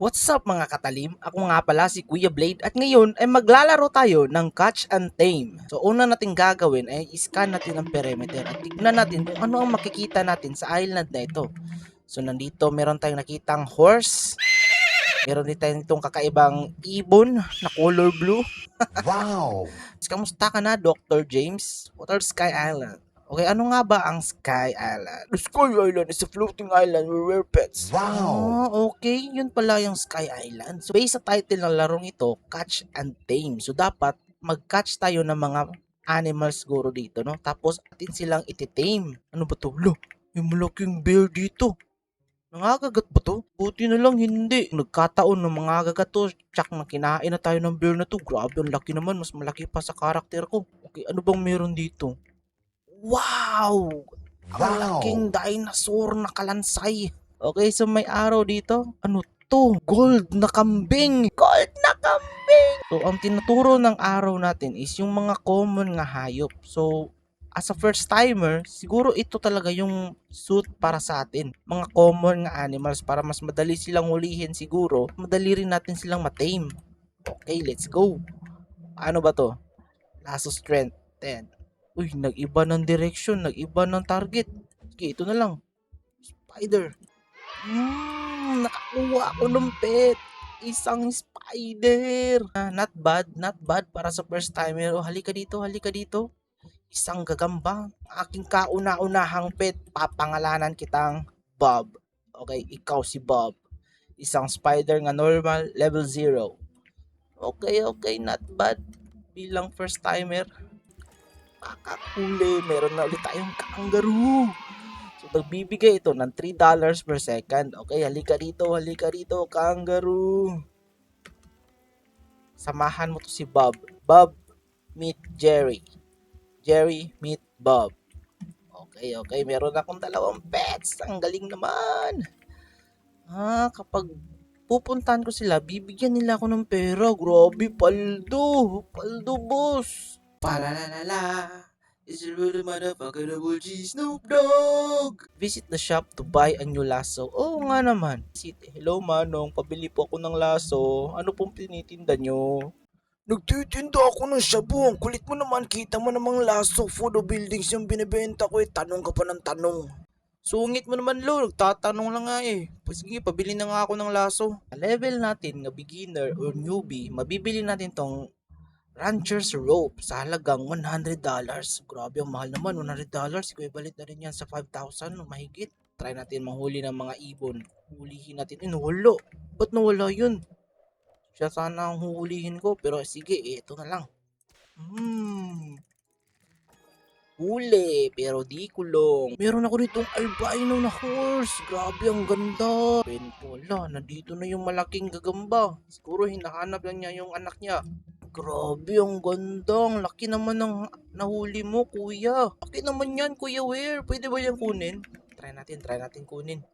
What's up mga katalim? Ako nga pala si Kuya Blade at ngayon ay maglalaro tayo ng Catch and Tame. So una natin gagawin ay iscan natin ang perimeter at tignan natin kung ano ang makikita natin sa island na ito. So nandito meron tayong nakitang horse, meron din tayong itong kakaibang ibon na color blue. Wow! Kamusta ka na Dr. James? What are Sky Island? Okay, ano nga ba ang Sky Island? The Sky Island is a floating island where we're pets. Wow! Okay. Yun pala yung Sky Island. So, based sa title ng larong ito, Catch and Tame. So, dapat mag-catch tayo ng mga animals siguro dito, no? Tapos, atin silang ititame. Ano ba to? Lo, yung malaking bear dito. Nangangagat ba to? Buti na lang hindi. Nagkataon ng mga agagat to. Tsak na kinain na tayo ng bear na to. Grabe, ang laki naman. Mas malaki pa sa karakter ko. Okay, ano bang meron dito? Wow! Ang Wow! laking dinosaur na kalansay. Okay, so may araw dito. Ano to? Gold na kambing! Gold na kambing! So, ang tinuturo ng araw natin is yung mga common nga hayop. So, as a first timer, siguro ito talaga yung suit para sa atin. Mga common nga animals para mas madali silang hulihin siguro. Madali rin natin silang matame. Okay, let's go. Ano ba to? Lasso strength 10. Uy, nag-iba ng direction, nag-iba ng target. Sige, ito na lang. Spider. Nakakuha ako ng pet. Isang spider. Not bad para sa first timer. Oh, halika dito, halika dito. Isang gagamba. Aking kauna-unahang pet. Papangalanan kitang Bob. Okay, ikaw si Bob. Isang spider nga normal, level 0. Okay, not bad. Bilang first timer. Kakakuli, meron na ulit tayong kangaroo. So, nagbibigay ito ng $3 per second. Okay, halika rito, kangaroo. Samahan mo to si Bob. Bob, meet Jerry. Jerry, meet Bob. Okay, meron akong dalawang pets. Ang galing naman. Kapag pupuntahan ko sila, bibigyan nila ako ng pera. Grabe, paldo. Paldo, boss. Palalala. It's a real motherfucker double G Snoop Dogg. Visit the shop to buy a new lasso. Oo nga naman. Hello manong, pabili po ako ng lasso. Ano pong tinitinda nyo? Nagtitinda ako ng shabu. Ang kulit mo naman, kita mo namang lasso. Photo buildings yung binibenta ko eh. Tanong ka pa ng tanong. Sungit mo naman lo, nagtatanong lang nga eh. Sige, pabili na nga ako ng lasso. Level natin nga beginner or newbie, mabibili natin tong Rancher's Rope sa halagang $100. Grabe, ang mahal naman, $100. Equivalent na rin yan sa 5,000 o mahigit. Try natin manghuli ng mga ibon. Hulihin natin. Wala. Ba't nawala yun? Siya sana ang huhulihin ko. Pero sige, ito na lang. Huli, pero di kulong. Meron ako ditong albino na horse. Grabe, ang ganda. Wala, nandito na yung malaking gagamba. Siguro hinahanap lang niya yung anak niya. Grabe, ang ganda. Ang laki naman ng nahuli mo, kuya. Laki naman yan, Kuya Ware. Pwede ba yan kunin? Try natin kunin.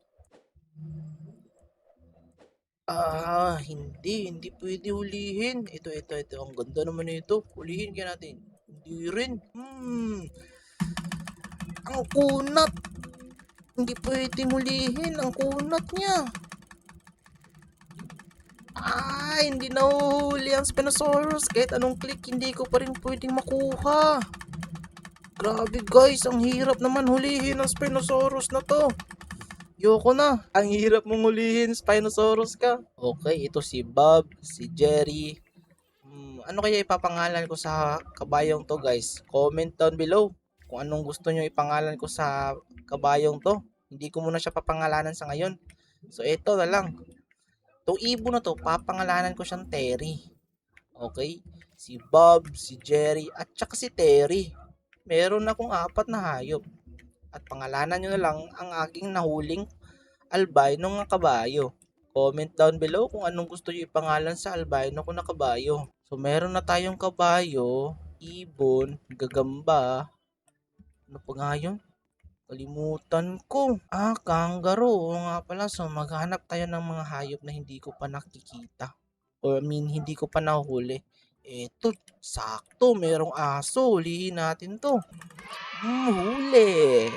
Hindi pwede hulihin. Ito. Ang ganda naman ito. Hulihin kaya natin. Hindi rin. Ang kunat. Hindi pwedeng hulihin. Ang kunat niya. Hindi nahuhuli ang Spinosaurus. Kahit anong click, hindi ko pa rin pwedeng makuha. Grabe guys, ang hirap naman hulihin ang Spinosaurus na to. Yoko na. Ang hirap mong hulihin, Spinosaurus ka. Okay, ito si Bob, si Jerry. Ano kaya ipapangalan ko sa kabayong to guys? Comment down below kung anong gusto nyo ipangalan ko sa kabayong to. Hindi ko muna siya papangalanan sa ngayon. So ito na lang. Itong ibon na to, papangalanan ko siyang Terry. Okay? Si Bob, si Jerry, at saka si Terry. Meron akong 4 na hayop. At pangalanan nyo na lang ang aking nahuling albino nga kabayo. Comment down below kung anong gusto nyo ipangalan sa albino ko na kabayo. So meron na tayong kabayo, ibon, gagamba. Ano pa nga yun? Kalimutan ko. Kangaroo. Oo nga pala. So, maghanap tayo ng mga hayop na hindi ko pa nakikita. Or hindi ko pa nahuli. Eto, sakto. Merong aso. Hulihin natin to. Huli.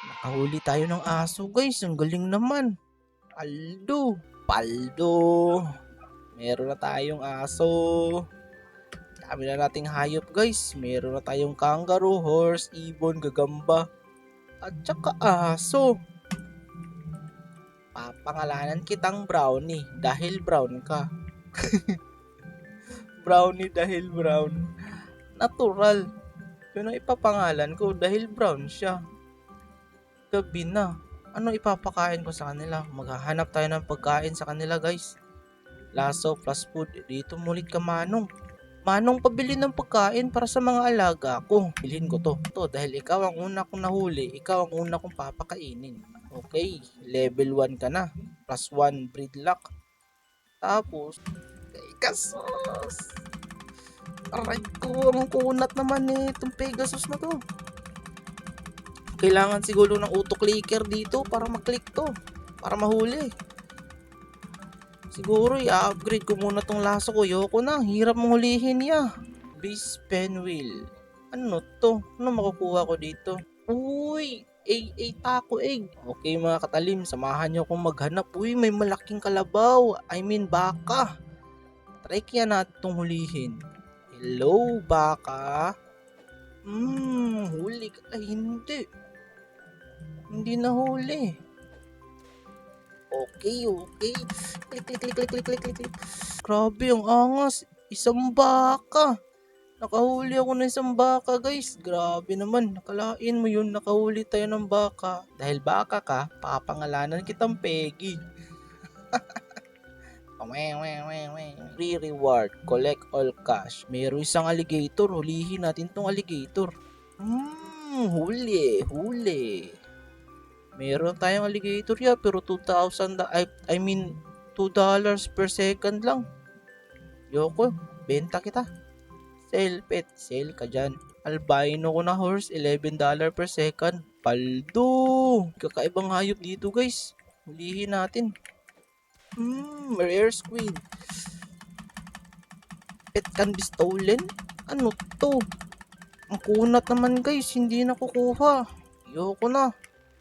Nakahuli tayo ng aso, guys. Ang galing naman. Aldo. paldo. Meron na tayong aso. Dami na nating hayop guys. Meron na tayong kangaroo, horse, ibon, gagamba. At saka aso. Papangalanan kitang Brownie dahil brown ka. Brownie dahil brown. Natural. Yun ang ipapangalan ko dahil brown siya. Gabi na. Ano ipapakain ko sa kanila? Maghahanap tayo ng pagkain sa kanila guys. Laso plus food. Dito mulit ka Manong. Manong, pabili ng pagkain para sa mga alaga ko. Bilhin ko to. Dahil ikaw ang una kong nahuli, ikaw ang una kong papakainin. Okay, level 1 ka na. Plus 1 breed luck. Tapos, kay Kasos. Aray ko, ang kunat naman itong Pegasus na to. Kailangan siguro ng auto-clicker dito para maklik to. Para mahuli. Siguro i-upgrade ko muna tong laso ko. Yoko na, hirap mong hulihin niya. Base pen wheel. Ano to? Ano makukuha ko dito? Uy! Taco egg. Okay mga katalim, samahan nyo akong maghanap. Uy, may malaking kalabaw. I mean baka. Try kaya natin itong hulihin. Hello, baka? Huli ka. Ay, hindi. Hindi na huli. Okay. Click. Grabe, ang angas. Isang baka. Nakahuli ako ng isang baka, guys. Grabe naman. Nakalain mo yun. Nakahuli tayo ng baka. Dahil baka ka, papangalanan kitang Peggy. Free reward. Collect all cash. Meron isang alligator. Hulihin natin tong alligator. Huli. Meron tayong alligator ya, pero 2,000, I mean, $2 per second lang. Yoko, benta kita. Sell pet, sell ka dyan. Albino ko na horse, $11 per second. Paldo! Kakaibang hayop dito guys. Hulihin natin. Rare squid. Pet can be stolen? Ano to? Ang kunat naman guys, hindi nakukuha. Yoko na.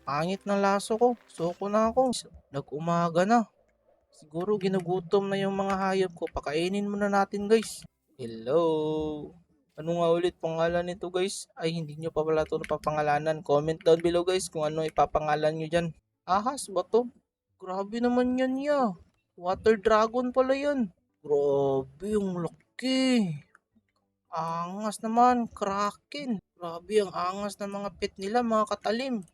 Pangit na laso ko. Soko na ako. Nag-umaga na. Siguro ginugutom na yung mga hayop ko. Pakainin muna natin guys. Hello. Ano nga ulit pangalan nito guys? Ay hindi nyo pa pala ito napapangalanan. Comment down below guys kung ano ipapangalan nyo dyan. Ahas ba to? Grabe naman yan ya. Water dragon pala yan. Grabe yung laki. Angas naman. Kraken. Grabe ang angas ng mga pet nila mga katalim.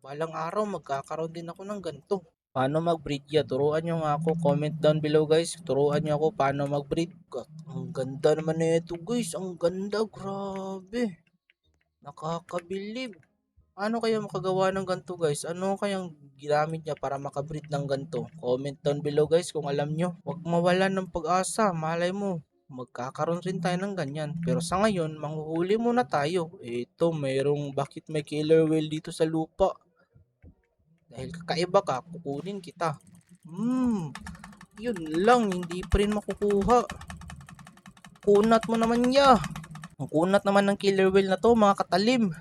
Balang araw magkakaroon din ako ng ganito. Paano mag-breed ya? Turuan nyo nga ako. Comment down below guys. Turuan nyo ako paano mag-breed. Ang ganda naman nito guys. Ang ganda. Grabe. Nakakabilib. Paano kaya makagawa ng ganito guys? Ano kayang ginamit niya para makabreed ng ganito? Comment down below guys kung alam nyo. Huwag mawalan ng pag-asa. Malay mo. Magkakaroon rin tayo ng ganyan. Pero sa ngayon, manghuhuli muna tayo. Ito, bakit may killer whale dito sa lupa? Dahil kakaiba ka, kukunin kita. Yun lang, hindi pa rin makukuha. Kunat mo naman ya. Ang kunat naman ng killer whale na to, mga katalim.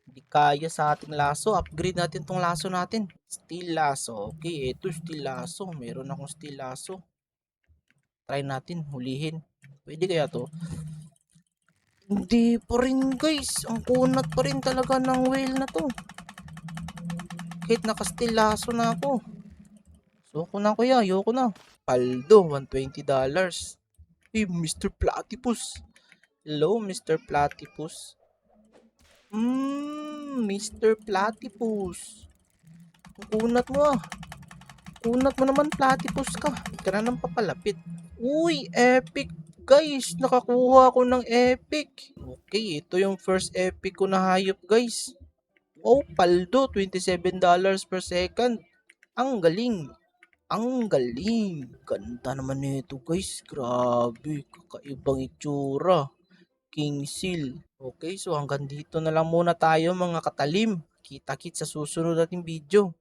Hindi kaya sa ating laso. Upgrade natin tong laso natin. Steel laso. Okay, ito steel laso. Meron akong steel laso. Try natin, hulihin. Pwede kaya to? Hindi pa rin guys. Ang kunat pa rin talaga ng whale na to. Kahit nakastilaso na ako. Soko na kuya, ayoko na. Paldo, $120. Hey, Mr. Platypus. Hello, Mr. Platypus. Mr. Platypus. Ang kunat mo ah. Kunat mo naman, Platypus ka. Hindi ka na nang papalapit. Uy, epic guys. Nakakuha ko ng epic. Okay, ito yung first epic ko na hayop guys. Oh, paldo, $27 per second. Ang galing. Ganda naman nito guys. Grabe, kakaibang itsura. King Seal. Okay, so hanggang dito na lang muna tayo mga katalim. Kita-kits sa susunod nating video.